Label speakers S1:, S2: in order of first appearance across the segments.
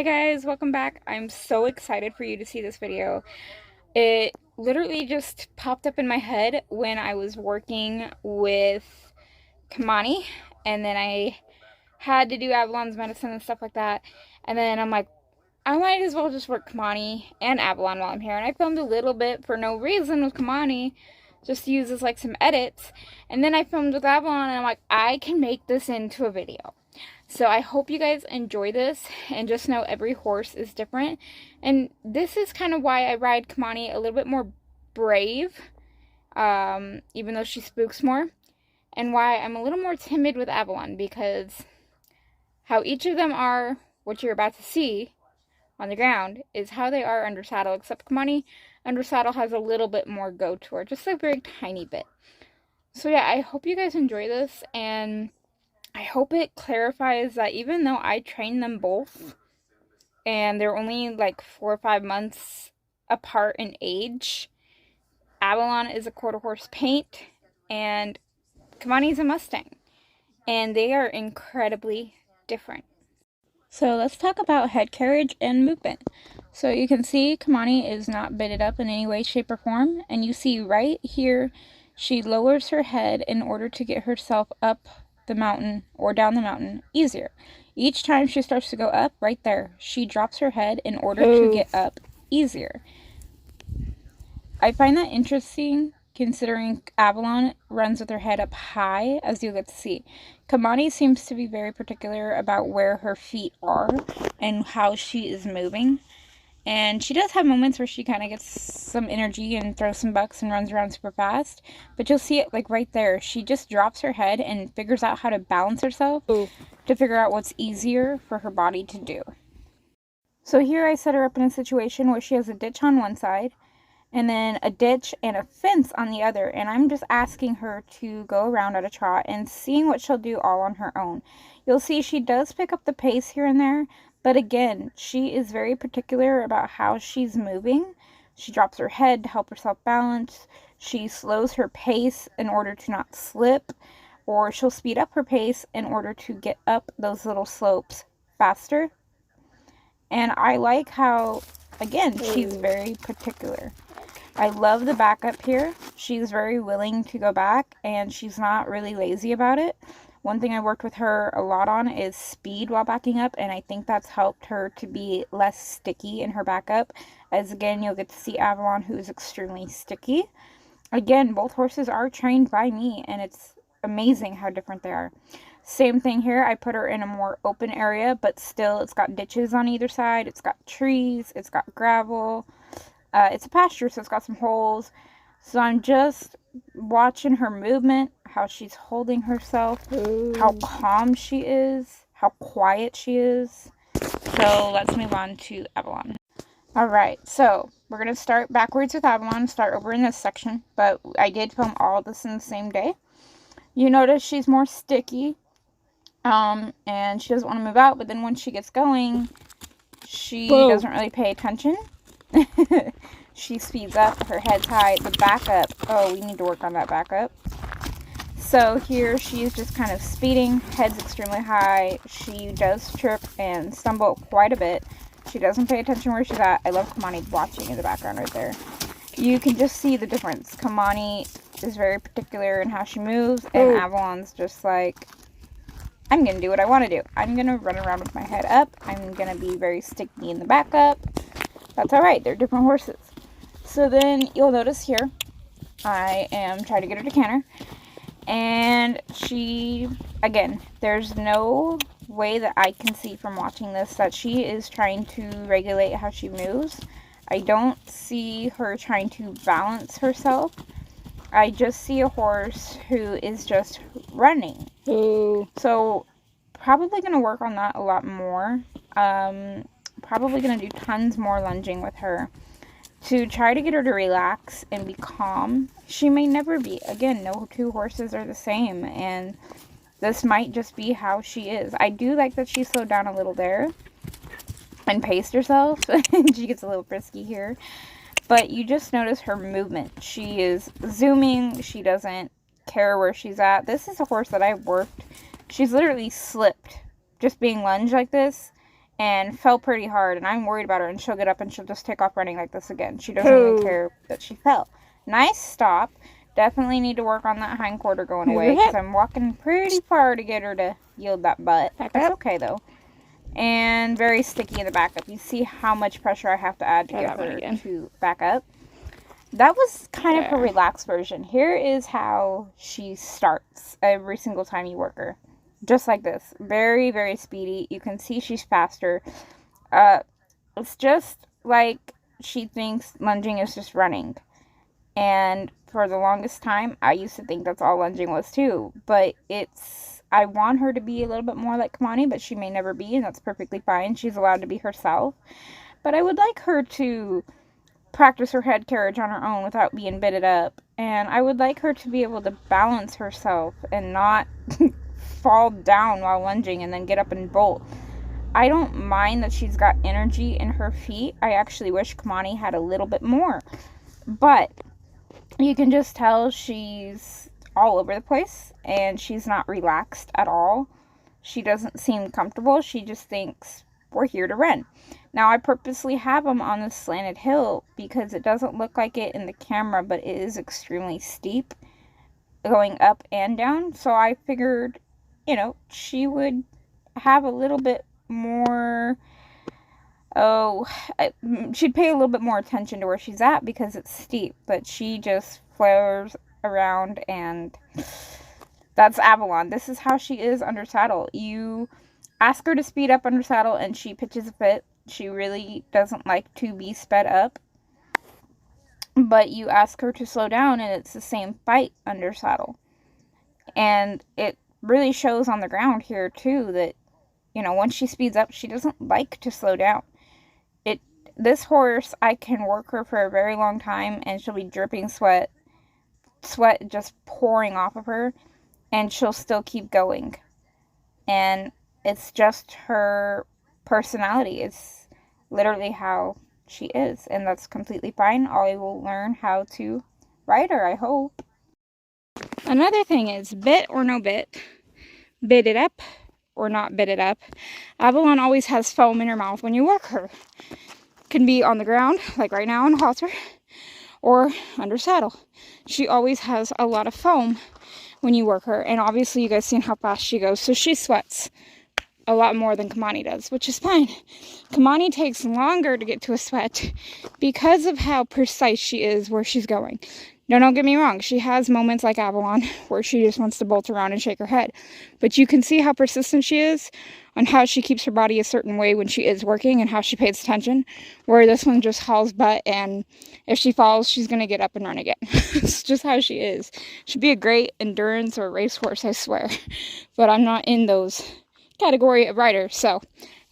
S1: Hi guys, welcome back. I'm so excited for you to see this video. It literally just popped up in my head when I was working with Kamani, and then I had to do Avalon's medicine and stuff like that. And then I'm like, I might as well just work Kamani and Avalon while I'm here. And I filmed a little bit for no reason with Kamani, just to use as like some edits. And then I filmed with Avalon, and I'm like, I can make this into a video. So I hope you guys enjoy this, and just know every horse is different. And this is kind of why I ride Kamani a little bit more brave, even though she spooks more. And why I'm a little more timid with Avalon, because how each of them are, what you're about to see on the ground, is how they are under saddle. Except Kamani under saddle has a little bit more go to her, just a very tiny bit. So yeah, I hope you guys enjoy this, and I hope it clarifies that even though I train them both, and they're only like 4 or 5 months apart in age, Avalon is a quarter horse paint, and Kamani's a Mustang, and they are incredibly different. So let's talk about head carriage and movement. So you can see Kamani is not bitted up in any way, shape, or form, and you see right here she lowers her head in order to get herself up the mountain or down the mountain easier. Each time she starts to go up, right there, she drops her head in order to get up easier. I find that interesting considering Avalon runs with her head up high, as you'll get to see. Kamani seems to be very particular about where her feet are and how she is moving. And she does have moments where she kind of gets some energy and throws some bucks and runs around super fast. But you'll see it like right there. She just drops her head and figures out how to balance herself to figure out what's easier for her body to do. So here I set her up in a situation where she has a ditch on one side, and then a ditch and a fence on the other. And I'm just asking her to go around at a trot and seeing what she'll do all on her own. You'll see she does pick up the pace here and there. But again, she is very particular about how she's moving. She drops her head to help herself balance. She slows her pace in order to not slip. Or she'll speed up her pace in order to get up those little slopes faster. And I like how, again, she's very particular. I love the backup here. She's very willing to go back, and she's not really lazy about it. One thing I worked with her a lot on is speed while backing up, and I think that's helped her to be less sticky in her backup, as again, you'll get to see Avalon, who is extremely sticky. Again, both horses are trained by me, and it's amazing how different they are. Same thing here, I put her in a more open area, but still it's got ditches on either side, it's got trees, it's got gravel, it's a pasture, so it's got some holes. So I'm just watching her movement, how she's holding herself, how calm she is, how quiet she is. So let's move on to Avalon. Alright, so we're going to start backwards with Avalon, start over in this section, but I did film all of this in the same day. You notice she's more sticky, and she doesn't want to move out, but then when she gets going, she doesn't really pay attention. She speeds up, her head's high, the backup, oh, we need to work on that backup. So here she is just kind of speeding, head's extremely high, she does trip and stumble quite a bit. She doesn't pay attention where she's at. I love Kamani watching in the background right there. You can just see the difference. Kamani is very particular in how she moves, and Avalon's just like, I'm going to do what I want to do. I'm going to run around with my head up, I'm going to be very sticky in the backup. That's alright, they're different horses. So then you'll notice here, I am trying to get her to canter, and she, again, there's no way that I can see from watching this that she is trying to regulate how she moves. I don't see her trying to balance herself. I just see a horse who is just running. So probably going to work on that a lot more. Probably going to do tons more lunging with her to try to get her to relax and be calm. She may never be. Again, no two horses are the same, and this might just be how she is. I do like that she slowed down a little there and paced herself. She gets a little frisky here. But you just notice her movement. She is zooming. She doesn't care where she's at. This is a horse that I worked. She's literally slipped just being lunged like this, and fell pretty hard, and I'm worried about her, and she'll get up and she'll just take off running like this again. She doesn't even care that she fell. Nice stop. Definitely need to work on that hind quarter going away, because I'm walking pretty far to get her to yield that butt. That's okay, though. And very sticky in the back up. You see how much pressure I have to add to get her to back up. That was kind of her relaxed version. Here is how she starts every single time you work her. Just like this. Very, very speedy. You can see she's faster. It's just like she thinks lunging is just running. And for the longest time, I used to think that's all lunging was too. But I want her to be a little bit more like Kimani, but she may never be, and that's perfectly fine. She's allowed to be herself. But I would like her to practice her head carriage on her own without being bitted up. And I would like her to be able to balance herself and not fall down while lunging and then get up and bolt. I don't mind that she's got energy in her feet. I actually wish Kimani had a little bit more. But you can just tell she's all over the place and she's not relaxed at all. She doesn't seem comfortable. She just thinks we're here to run. Now, I purposely have them on this slanted hill because it doesn't look like it in the camera, but it is extremely steep going up and down. So I figured, you know, she would have a little bit more, she'd pay a little bit more attention to where she's at because it's steep, but she just flares around, and that's Avalon. This is how she is under saddle. You ask her to speed up under saddle and she pitches a fit. She really doesn't like to be sped up. But you ask her to slow down and it's the same fight under saddle. And it really shows on the ground here too that, you know, once she speeds up, she doesn't like to slow down. This horse, I can work her for a very long time and she'll be dripping sweat just pouring off of her, and she'll still keep going. And it's just her personality. It's literally how she is, and that's completely fine. I will learn how to ride her, I hope. Another thing is bit or no bit, bit it up or not bit it up. Avalon always has foam in her mouth when you work her. Can be on the ground, like right now on halter, or under saddle. She always has a lot of foam when you work her, and obviously you guys seen how fast she goes, so she sweats a lot more than Kimani does, which is fine. Kimani takes longer to get to a sweat because of how precise she is where she's going. Now, don't get me wrong, she has moments like Avalon where she just wants to bolt around and shake her head, but you can see how persistent she is on how she keeps her body a certain way when she is working and how she pays attention, where this one just hauls butt, and if she falls, she's going to get up and run again. It's just how she is. She'd be a great endurance or racehorse, I swear, but I'm not in those category of riders, so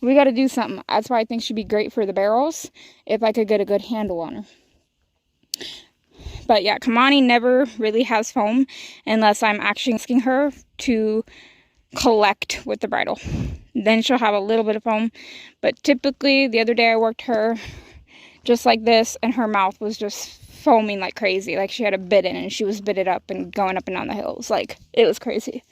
S1: we got to do something. That's why I think she'd be great for the barrels if I could get a good handle on her. But yeah, Kimani never really has foam unless I'm actually asking her to collect with the bridle. Then she'll have a little bit of foam. But typically, the other day I worked her just like this, and her mouth was just foaming like crazy. Like she had a bit in and she was bitted up and going up and down the hills. Like, it was crazy.